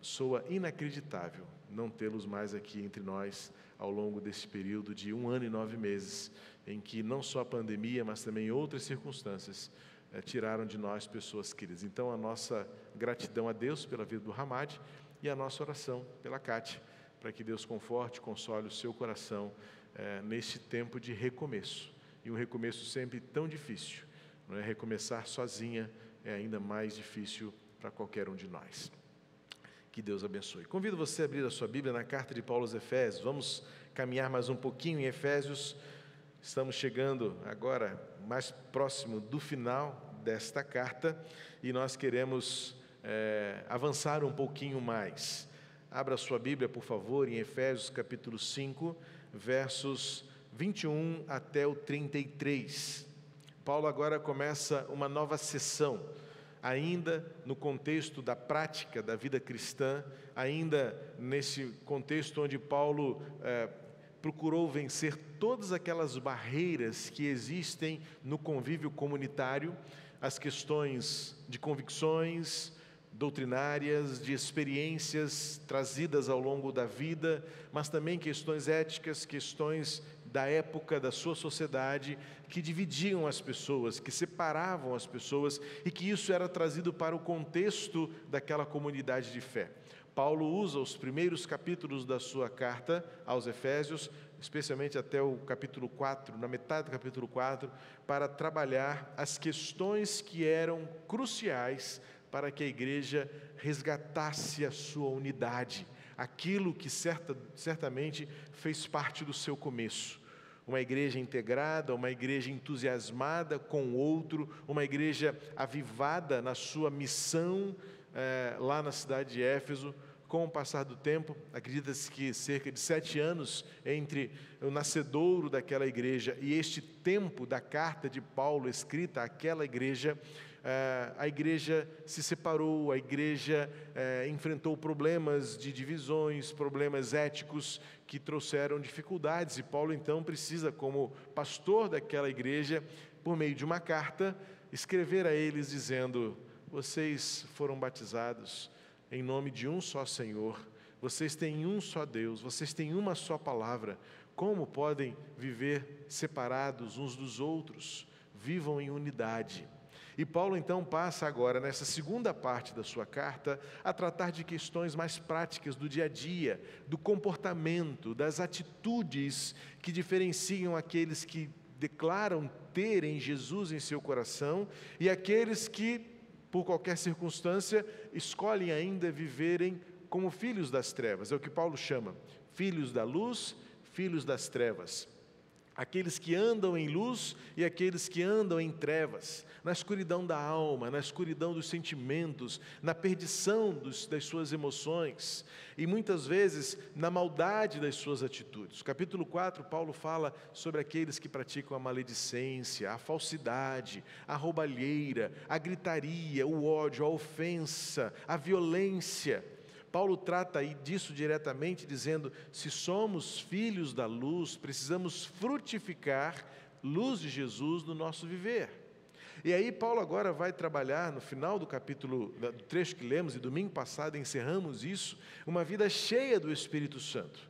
Speaker 3: soa inacreditável não tê-los mais aqui entre nós ao longo desse período de 1 ano e 9 meses, em que não só a pandemia, mas também outras circunstâncias tiraram de nós pessoas queridas. Então, a nossa gratidão a Deus pela vida do Hamad e a nossa oração pela Cátia, para que Deus conforte, console o seu coração neste tempo de recomeço. E um recomeço sempre tão difícil, não é? Recomeçar sozinha é ainda mais difícil para qualquer um de nós. Que Deus abençoe. Convido você a abrir a sua Bíblia na carta de Paulo aos Efésios. Vamos caminhar mais um pouquinho em Efésios. Estamos chegando agora mais próximo do final desta carta e nós queremos avançar um pouquinho mais. Abra a sua Bíblia, por favor, em Efésios capítulo 5, versos 21 até o 33. Paulo agora começa uma nova sessão, ainda no contexto da prática da vida cristã, ainda nesse contexto onde Paulo procurou vencer todas aquelas barreiras que existem no convívio comunitário, as questões de convicções doutrinárias, de experiências trazidas ao longo da vida, mas também questões éticas, questões da época, da sua sociedade, que dividiam as pessoas, que separavam as pessoas, e que isso era trazido para o contexto daquela comunidade de fé. Paulo usa os primeiros capítulos da sua carta aos Efésios, especialmente até o capítulo 4, na metade do capítulo 4, para trabalhar as questões que eram cruciais para que a igreja resgatasse a sua unidade, aquilo que certamente fez parte do seu começo. Uma igreja integrada, uma igreja entusiasmada com o outro, uma igreja avivada na sua missão lá na cidade de Éfeso. Com o passar do tempo, acredita-se que cerca de 7 anos entre o nascedouro daquela igreja e este tempo da carta de Paulo escrita àquela igreja, a igreja se separou, a igreja enfrentou problemas de divisões, problemas éticos que trouxeram dificuldades, e Paulo então precisa, como pastor daquela igreja, por meio de uma carta, escrever a eles dizendo: vocês foram batizados em nome de um só Senhor, vocês têm um só Deus, vocês têm uma só palavra. Como podem viver separados uns dos outros? Vivam em unidade. E Paulo então passa agora, nessa segunda parte da sua carta, a tratar de questões mais práticas do dia a dia, do comportamento, das atitudes que diferenciam aqueles que declaram terem Jesus em seu coração e aqueles que, por qualquer circunstância, escolhem ainda viverem como filhos das trevas. É o que Paulo chama, filhos da luz, filhos das trevas. Aqueles que andam em luz e aqueles que andam em trevas, na escuridão da alma, na escuridão dos sentimentos, na perdição das suas emoções e muitas vezes na maldade das suas atitudes. Capítulo 4, Paulo fala sobre aqueles que praticam a maledicência, a falsidade, a roubalheira, a gritaria, o ódio, a ofensa, a violência. Paulo trata aí disso diretamente, dizendo: se somos filhos da luz, precisamos frutificar luz de Jesus no nosso viver. E aí Paulo agora vai trabalhar no final do capítulo, do trecho que lemos, e domingo passado encerramos isso, uma vida cheia do Espírito Santo.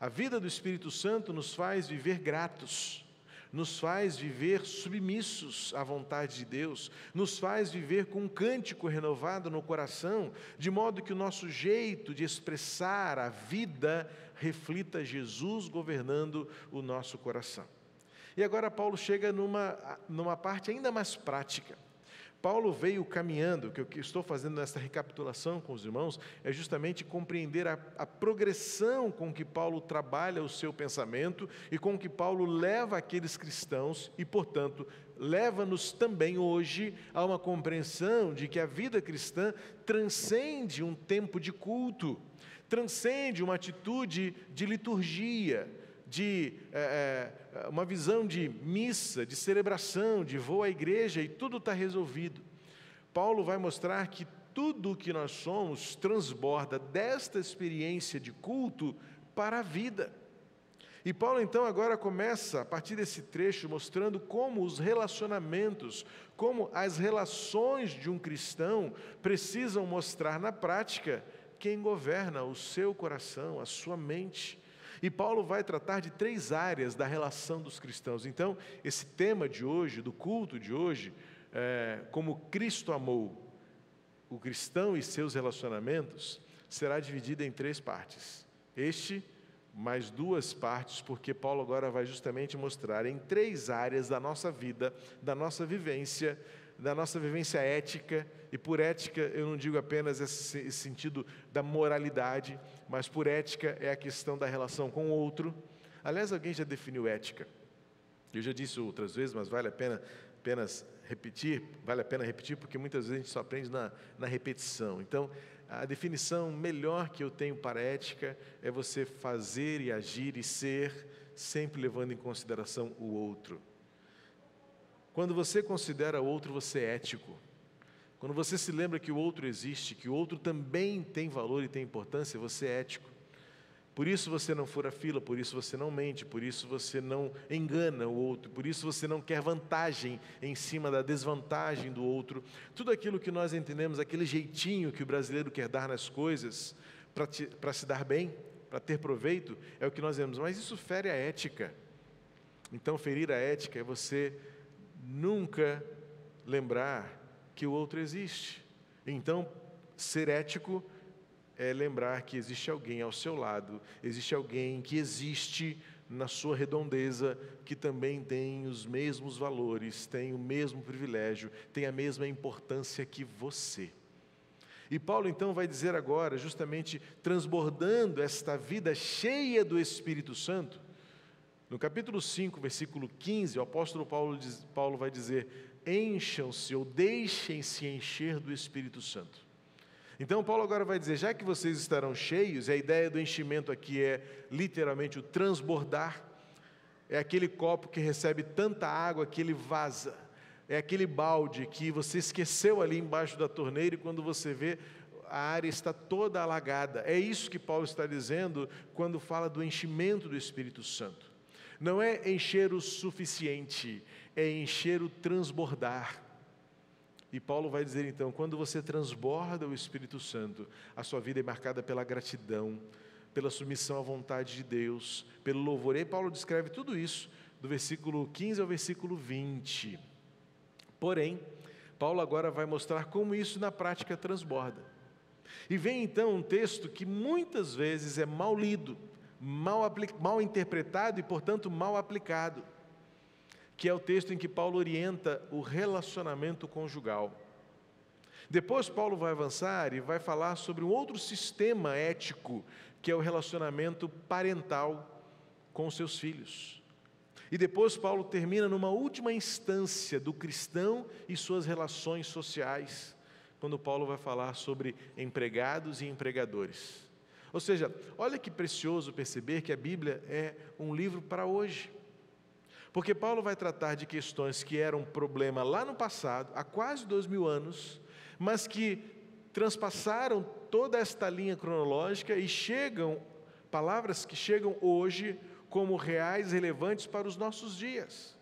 Speaker 3: A vida do Espírito Santo nos faz viver gratos, nos faz viver submissos à vontade de Deus, nos faz viver com um cântico renovado no coração, de modo que o nosso jeito de expressar a vida reflita Jesus governando o nosso coração. E agora Paulo chega numa parte ainda mais prática. Paulo veio caminhando, o que eu estou fazendo nessa recapitulação com os irmãos, é justamente compreender a progressão com que Paulo trabalha o seu pensamento e com que Paulo leva aqueles cristãos e, portanto, leva-nos também hoje a uma compreensão de que a vida cristã transcende um tempo de culto, transcende uma atitude de liturgia, de uma visão de missa, de celebração, de vou à igreja e tudo está resolvido. Paulo vai mostrar que tudo o que nós somos transborda desta experiência de culto para a vida. E Paulo então agora começa, a partir desse trecho, mostrando como os relacionamentos, como as relações de um cristão precisam mostrar na prática quem governa o seu coração, a sua mente. E Paulo vai tratar de 3 áreas da relação dos cristãos. Então, esse tema de hoje, do culto de hoje, como Cristo amou o cristão e seus relacionamentos, será dividido em 3 partes. Mais 2 partes, porque Paulo agora vai justamente mostrar em 3 áreas da nossa vida, da nossa vivência ética, e por ética eu não digo apenas esse sentido da moralidade, mas por ética é a questão da relação com o outro. Aliás, alguém já definiu ética? Eu já disse outras vezes, mas vale a pena repetir, porque muitas vezes a gente só aprende na repetição. Então, a definição melhor que eu tenho para ética é você fazer e agir e ser, sempre levando em consideração o outro. Quando você considera o outro, você é ético. Quando você se lembra que o outro existe, que o outro também tem valor e tem importância, você é ético. Por isso você não fura fila, por isso você não mente, por isso você não engana o outro, por isso você não quer vantagem em cima da desvantagem do outro. Tudo aquilo que nós entendemos, aquele jeitinho que o brasileiro quer dar nas coisas, para se dar bem, para ter proveito, é o que nós vemos. Mas isso fere a ética. Então, ferir a ética é você nunca lembrar que o outro existe. Então, ser ético é lembrar que existe alguém ao seu lado, existe alguém que existe na sua redondeza, que também tem os mesmos valores, tem o mesmo privilégio, tem a mesma importância que você. E Paulo então vai dizer agora, justamente transbordando esta vida cheia do Espírito Santo, no capítulo 5, versículo 15, o apóstolo Paulo vai dizer: encham-se ou deixem-se encher do Espírito Santo. Então Paulo agora vai dizer, já que vocês estarão cheios, e a ideia do enchimento aqui é literalmente o transbordar, é aquele copo que recebe tanta água que ele vaza, é aquele balde que você esqueceu ali embaixo da torneira e quando você vê, a área está toda alagada. É isso que Paulo está dizendo quando fala do enchimento do Espírito Santo. Não é encher o suficiente, é encher o transbordar. E Paulo vai dizer então, quando você transborda o Espírito Santo, a sua vida é marcada pela gratidão, pela submissão à vontade de Deus, pelo louvor. E aí Paulo descreve tudo isso, do versículo 15 ao versículo 20. Porém, Paulo agora vai mostrar como isso na prática transborda. E vem então um texto que muitas vezes é mal lido, mal interpretado e, portanto, mal aplicado, que é o texto em que Paulo orienta o relacionamento conjugal. Depois Paulo vai avançar e vai falar sobre um outro sistema ético, que é o relacionamento parental com seus filhos. E depois Paulo termina numa última instância do cristão e suas relações sociais, quando Paulo vai falar sobre empregados e empregadores. Ou seja, olha que precioso perceber que a Bíblia é um livro para hoje. Porque Paulo vai tratar de questões que eram problema lá no passado, há quase 2000 anos, mas que transpassaram toda esta linha cronológica e palavras que chegam hoje como reais, relevantes para os nossos dias.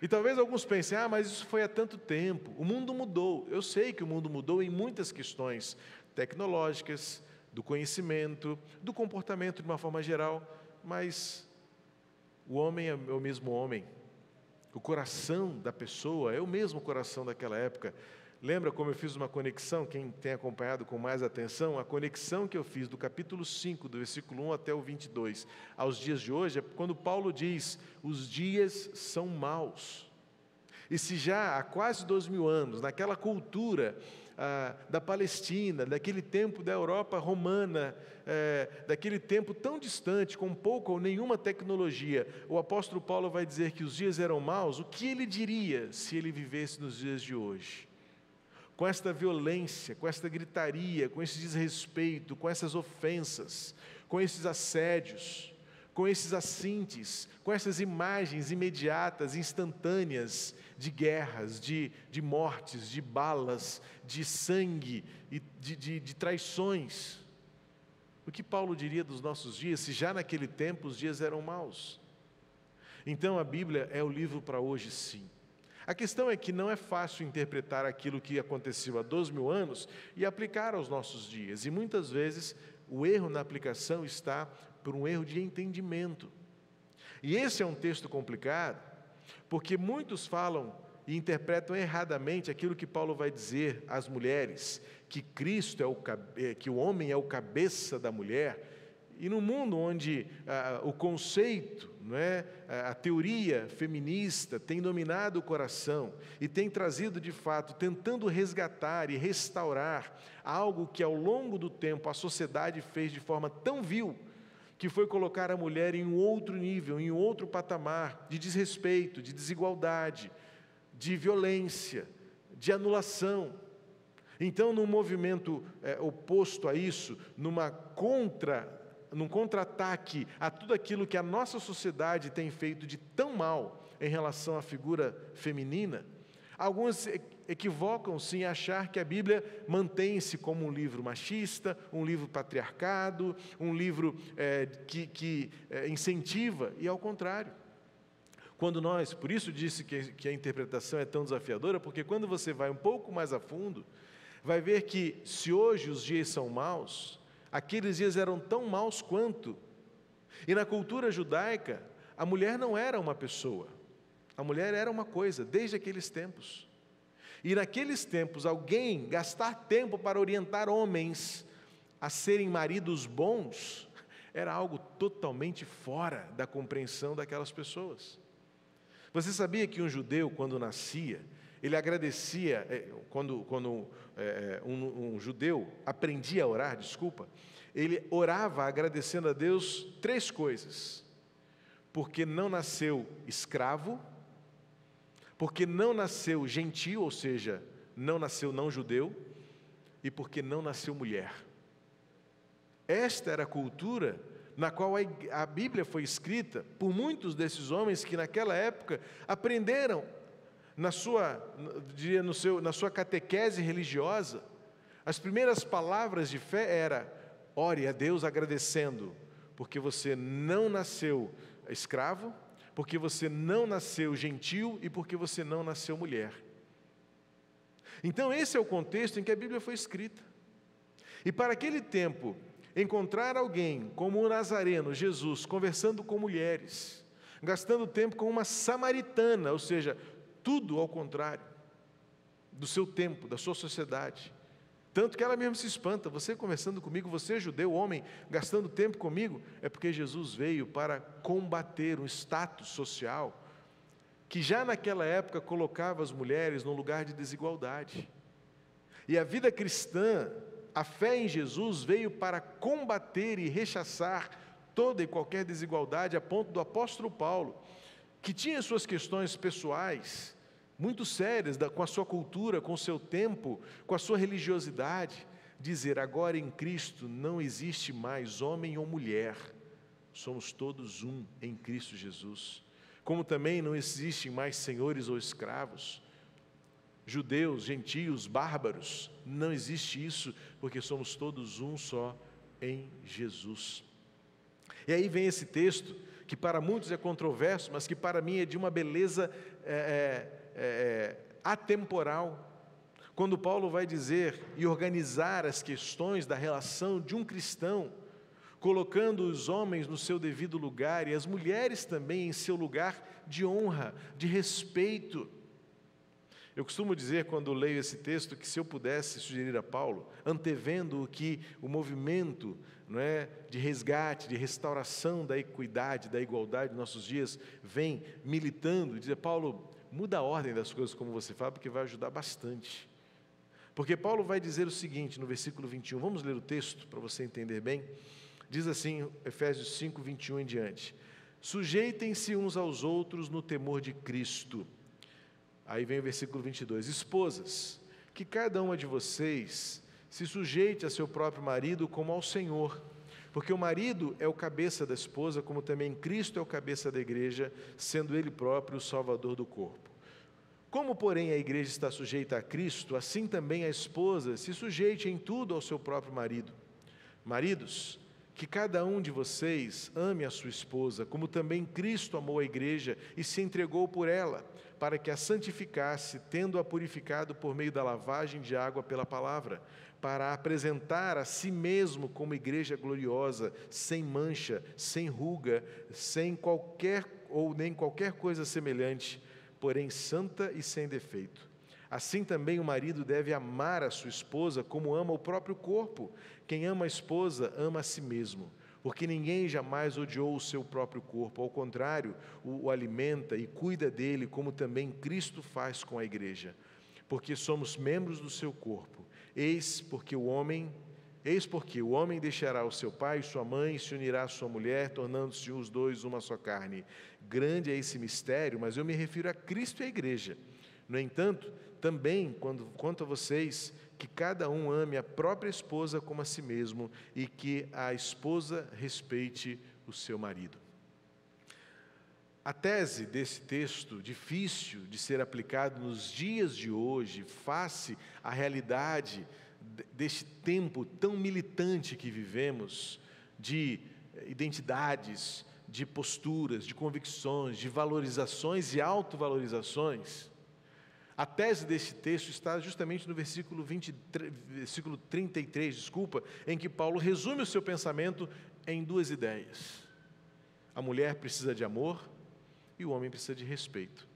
Speaker 3: E talvez alguns pensem, mas isso foi há tanto tempo, o mundo mudou. Eu sei que o mundo mudou em muitas questões tecnológicas, do conhecimento, do comportamento de uma forma geral, mas o homem é o mesmo homem, O coração da pessoa é o mesmo coração daquela época. Lembra como eu fiz uma conexão? Quem tem acompanhado com mais atenção, a conexão que eu fiz do capítulo 5, do versículo 1 até o 22, aos dias de hoje, é quando Paulo diz: os dias são maus. E se já há quase 2000 anos, naquela cultura da Palestina, daquele tempo da Europa romana, daquele tempo tão distante, com pouca ou nenhuma tecnologia, o apóstolo Paulo vai dizer que os dias eram maus, o que ele diria se ele vivesse nos dias de hoje? Com esta violência, com esta gritaria, com esse desrespeito, com essas ofensas, com esses assédios, com esses assintes, com essas imagens imediatas, instantâneas de guerras, de mortes, de balas, de sangue e de traições. O que Paulo diria dos nossos dias, se já naquele tempo os dias eram maus? Então a Bíblia é o livro para hoje, sim. A questão é que não é fácil interpretar aquilo que aconteceu há 2000 anos e aplicar aos nossos dias. E muitas vezes o erro na aplicação está por um erro de entendimento. E esse é um texto complicado, porque muitos falam e interpretam erradamente aquilo que Paulo vai dizer às mulheres, que Cristo que o homem é o cabeça da mulher. E no mundo onde o conceito, não é, a teoria feminista tem dominado o coração e tem trazido de fato, tentando resgatar e restaurar algo que ao longo do tempo a sociedade fez de forma tão vil, que foi colocar a mulher em um outro nível, em um outro patamar de desrespeito, de desigualdade, de violência, de anulação. Então, num movimento oposto a isso, num contra-ataque a tudo aquilo que a nossa sociedade tem feito de tão mal em relação à figura feminina, alguns equivocam-se em achar que a Bíblia mantém-se como um livro machista, um livro patriarcado, um livro que incentiva, e ao contrário. Por isso disse que a interpretação é tão desafiadora, porque quando você vai um pouco mais a fundo, vai ver que se hoje os dias são maus, aqueles dias eram tão maus quanto. E na cultura judaica, a mulher não era uma pessoa, a mulher era uma coisa, desde aqueles tempos. E naqueles tempos, alguém gastar tempo para orientar homens a serem maridos bons, era algo totalmente fora da compreensão daquelas pessoas. Você sabia que um judeu, quando nascia, ele agradecia, quando um judeu aprendia a orar, ele orava agradecendo a Deus 3 coisas: porque não nasceu escravo, porque não nasceu gentil, ou seja, não nasceu não judeu, e porque não nasceu mulher. Esta era a cultura na qual a Bíblia foi escrita por muitos desses homens que naquela época aprenderam na sua catequese religiosa. As primeiras palavras de fé era: ore a Deus agradecendo, porque você não nasceu escravo, porque você não nasceu gentil e porque você não nasceu mulher. Então esse é o contexto em que a Bíblia foi escrita. E para aquele tempo, encontrar alguém como o Nazareno, Jesus, conversando com mulheres, gastando tempo com uma samaritana, ou seja, tudo ao contrário do seu tempo, da sua sociedade. Tanto que ela mesma se espanta: você conversando comigo, você judeu, homem, gastando tempo comigo? É porque Jesus veio para combater um status social que já naquela época colocava as mulheres num lugar de desigualdade. E a vida cristã, a fé em Jesus, veio para combater e rechaçar toda e qualquer desigualdade, a ponto do apóstolo Paulo, que tinha suas questões pessoais muito sérias, com a sua cultura, com o seu tempo, com a sua religiosidade, dizer: agora em Cristo não existe mais homem ou mulher, somos todos um em Cristo Jesus. Como também não existem mais senhores ou escravos, judeus, gentios, bárbaros, não existe isso, porque somos todos um só em Jesus. E aí vem esse texto, que para muitos é controverso, mas que para mim é de uma beleza atemporal, quando Paulo vai dizer e organizar as questões da relação de um cristão colocando os homens no seu devido lugar e as mulheres também em seu lugar de honra, de respeito. Eu costumo dizer, quando leio esse texto, que se eu pudesse sugerir a Paulo, antevendo o que o movimento, não é, de resgate, de restauração da equidade, da igualdade dos nossos dias, vem militando, dizer: Paulo, muda a ordem das coisas como você fala, porque vai ajudar bastante. Porque Paulo vai dizer o seguinte, no versículo 21, vamos ler o texto para você entender bem. Diz assim, Efésios 5, 21 em diante: sujeitem-se uns aos outros no temor de Cristo. Aí vem o versículo 22, esposas, que cada uma de vocês se sujeite a seu próprio marido como ao Senhor, porque o marido é o cabeça da esposa, como também Cristo é o cabeça da igreja, sendo ele próprio o salvador do corpo. Como, porém, a igreja está sujeita a Cristo, assim também a esposa se sujeite em tudo ao seu próprio marido. Maridos, que cada um de vocês ame a sua esposa, como também Cristo amou a igreja e se entregou por ela, para que a santificasse, tendo-a purificado por meio da lavagem de água pela palavra, para apresentar a si mesmo como igreja gloriosa, sem mancha, sem ruga, sem qualquer ou nem qualquer coisa semelhante, porém santa e sem defeito. Assim também o marido deve amar a sua esposa como ama o próprio corpo. Quem ama a esposa ama a si mesmo, porque ninguém jamais odiou o seu próprio corpo, ao contrário, o alimenta e cuida dele, como também Cristo faz com a igreja, porque somos membros do seu corpo. Eis porque o homem deixará o seu pai e sua mãe e se unirá à sua mulher, tornando-se os dois uma só carne. Grande é esse mistério, mas eu me refiro a Cristo e à igreja. No entanto, também, quanto a vocês, que cada um ame a própria esposa como a si mesmo e que a esposa respeite o seu marido. A tese desse texto, difícil de ser aplicado nos dias de hoje, face à realidade deste tempo tão militante que vivemos, de identidades, de posturas, de convicções, de valorizações e autovalorizações. A tese desse texto está justamente no versículo 33, em que Paulo resume o seu pensamento em duas ideias. A mulher precisa de amor e o homem precisa de respeito.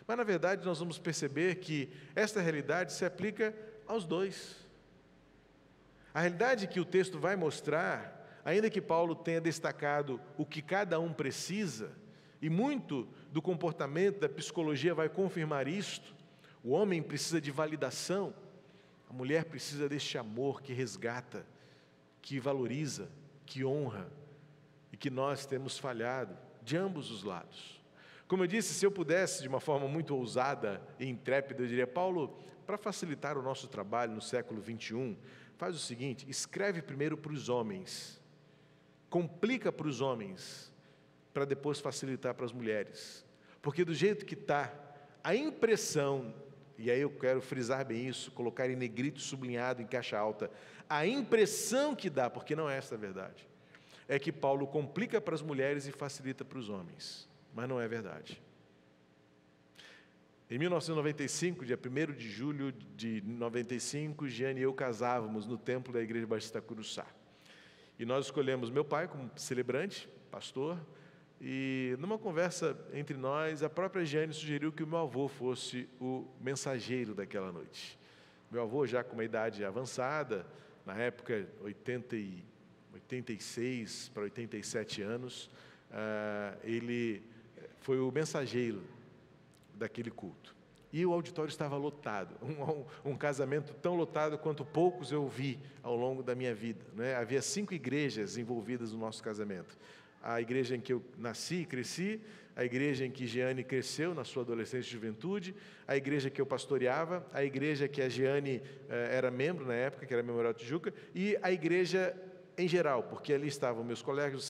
Speaker 3: Mas, na verdade, nós vamos perceber que esta realidade se aplica aos dois. A realidade que o texto vai mostrar, ainda que Paulo tenha destacado o que cada um precisa, e muito do comportamento, da psicologia vai confirmar isto. O homem precisa de validação, a mulher precisa deste amor que resgata, que valoriza, que honra, e que nós temos falhado de ambos os lados. Como eu disse, se eu pudesse, de uma forma muito ousada e intrépida, eu diria: Paulo, para facilitar o nosso trabalho no século 21, faz o seguinte, escreve primeiro para os homens, complica para os homens, para depois facilitar para as mulheres. Porque do jeito que está, a impressão, e aí eu quero frisar bem isso, colocar em negrito sublinhado em caixa alta, a impressão que dá, porque não é essa a verdade, é que Paulo complica para as mulheres e facilita para os homens, mas não é verdade. Em 1995, dia 1º de julho de 95, Jeane e eu casávamos no templo da Igreja Batista Curuçá. E nós escolhemos meu pai como celebrante, pastor, e numa conversa entre nós, a própria Jeane sugeriu que o meu avô fosse o mensageiro daquela noite. Meu avô, já com uma idade avançada, na época 86 para 87 anos, ele foi o mensageiro daquele culto. E o auditório estava lotado, um casamento tão lotado quanto poucos eu vi ao longo da minha vida, né? Havia 5 igrejas envolvidas no nosso casamento. A igreja em que eu nasci e cresci, a igreja em que Jeane cresceu na sua adolescência e juventude, a igreja que eu pastoreava, a igreja que a Jeane era membro na época, que era a Memorial Tijuca, e a igreja em geral, porque ali estavam meus colegas